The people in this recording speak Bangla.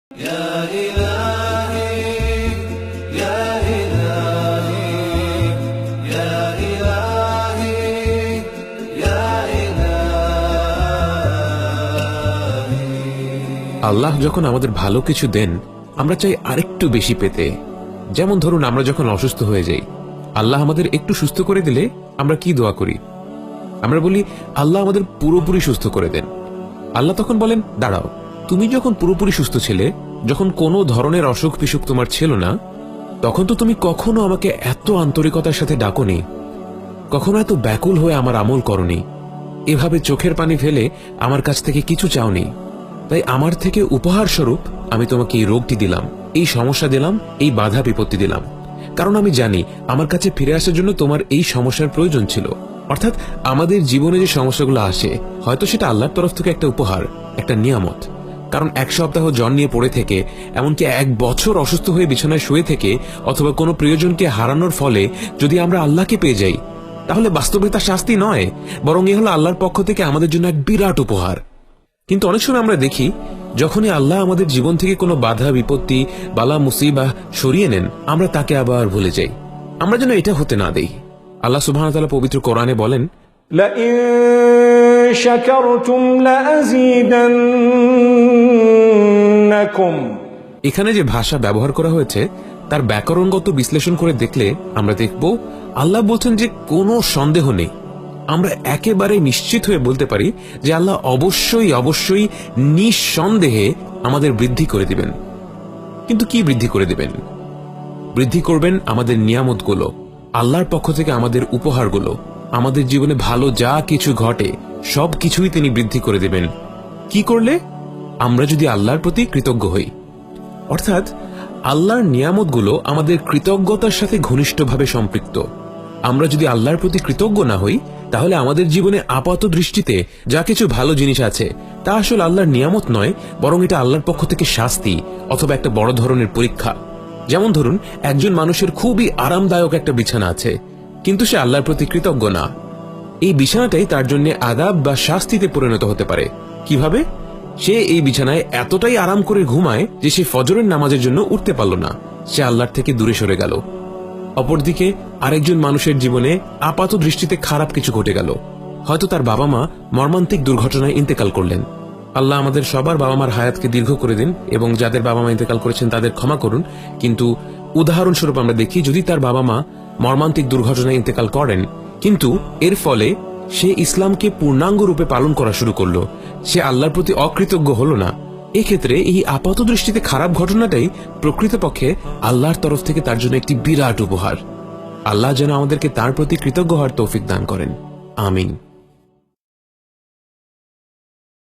আল্লাহ যখন আমাদের ভালো কিছু দেন আমরা চাই আরেকটু বেশি পেতে। যেমন ধরুন, আমরা যখন অসুস্থ হয়ে যাই, আল্লাহ আমাদের একটু সুস্থ করে দিলে আমরা কি দোয়া করি? আমরা বলি, আল্লাহ আমাদের পুরোপুরি সুস্থ করে দেন। আল্লাহ তখন বলেন, দাঁড়াও, তুমি যখন পুরোপুরি সুস্থ ছিলে, যখন কোনো ধরনের অসুখ বিসুখ তোমার ছিল না, তখন তো তুমি কখনো আমাকে এত আন্তরিকতার সাথে ডাকোনি, কখনো এত ব্যাকুল হয়ে আমার আমল করনি, এভাবে চোখের পানি ফেলে আমার কাছ থেকে কিছু চাওনি। তাই আমার থেকে উপহার স্বরূপ আমি তোমাকে এই রোগটি দিলাম, এই সমস্যা দিলাম, এই বাধা বিপত্তি দিলাম, কারণ আমি জানি আমার কাছে ফিরে আসার জন্য তোমার এই সমস্যার প্রয়োজন ছিল। অর্থাৎ আমাদের জীবনে যে সমস্যাগুলো আসে, হয়তো সেটা আল্লাহর তরফ থেকে একটা উপহার, একটা নিয়ামত। কারণ এক সপ্তাহ জ্বর নিয়ে পড়ে থেকে, এমনকি 1 বছর অসুস্থ হয়ে বিছানায় শুয়ে থেকে, অথবা কোনো প্রিয়জনকে হারানোর ফলে যদি আমরা আল্লাহকে পেয়ে যাই, তাহলে বাস্তবে তা শাস্তি নয়, বরং এ হলো আল্লাহর পক্ষ থেকে আমাদের জন্য এক বিরাট উপহার। কিন্তু অনেক সময় আমরা দেখি, যখনই আল্লাহ আমাদের জীবন থেকে কোনো বাধা বিপত্তি, বালা মুসিবাহ সরিয়ে নেন, আমরা তাকে আবার ভুলে যাই। আমরা যেন এটা হতে না দেই। আল্লাহ সুবহানাহু ওয়া তাআলা পবিত্র কোরআনে বলেন, لئن شكرتم لأزيدنكم। এখানে যে ভাষা ব্যবহার করা হয়েছে তার ব্যাকরণগত বিশ্লেষণ করে দেখলে আমরা দেখব, আল্লাহ বলছেন যে কোনো সন্দেহ নেই, আমরা একেবারে নিশ্চিত হয়ে বলতে পারি যে আল্লাহ অবশ্যই অবশ্যই নিঃসন্দেহে আমাদের বৃদ্ধি করে দিবেন। কিন্তু কি বৃদ্ধি করে দিবেন? বৃদ্ধি করবেন আমাদের নিয়ামতগুলো, আল্লাহর পক্ষ থেকে আমাদের উপহারগুলো। আমাদের জীবনে ভালো যা কিছু ঘটে সব কিছুই তিনি বৃদ্ধি করে দেবেন। কি করলে? আমরা যদি আল্লাহর প্রতি কৃতজ্ঞ হই। অর্থাৎ আল্লাহর নিয়ামতগুলো আমাদের কৃতজ্ঞতার সাথে ঘনিষ্ঠভাবে সম্পৃক্ত। আমরা যদি আল্লাহর প্রতি কৃতজ্ঞ না হই, তাহলে আমাদের জীবনে আপাত দৃষ্টিতে যা কিছু ভালো জিনিস আছে তা আসলে আল্লাহর নিয়ামত নয়, বরং এটা আল্লাহর পক্ষ থেকে শাস্তি অথবা একটা বড় ধরনের পরীক্ষা। যেমন ধরুন, একজন মানুষের খুবই আরামদায়ক একটা বিছানা আছে, কিন্তু সে আল্লাহর প্রতি কৃতজ্ঞ না। এই বিছানাটাই তার জন্য আযাব বা শাস্তিতে পরিণত হতে পারে। কিভাবে? সে এই বিছানায় এতটাই আরাম করে ঘুমায় যে সে ফজরের নামাজের জন্য উঠতে পারল না, সে আল্লাহর থেকে দূরে সরে গেল। অপরদিকে আরেকজন মানুষের জীবনে আপাত দৃষ্টিতে খারাপ কিছু ঘটে গেল। হয়তো তার বাবা মা মর্মান্তিক দুর্ঘটনায় ইন্তেকাল করলেন। আল্লাহ আমাদের সবার বাবা মার হায়াতকে দীর্ঘ করে দিন, এবং যাদের বাবা মা ইন্তেকাল করেছেন তাদের ক্ষমা করুন। কিন্তু উদাহরণস্বরূপ আমরা দেখি, যদি তার বাবা মা মর্মান্তিক দুর্ঘটনায় ইন্তেকাল করেন, কিন্তু এর ফলে সে ইসলামকে পূর্ণাঙ্গ রূপে পালন করা শুরু করলো, সে আল্লাহর প্রতি অকৃতজ্ঞ হল না, এক্ষেত্রে এই আপাত দৃষ্টিতে খারাপ ঘটনাটাই প্রকৃতপক্ষে আল্লাহর তরফ থেকে তার জন্য একটি বিরাট উপহার। আল্লাহ যেন আমাদেরকে তার প্রতি কৃতজ্ঞ হওয়ার তৌফিক দান করেন। আমিন।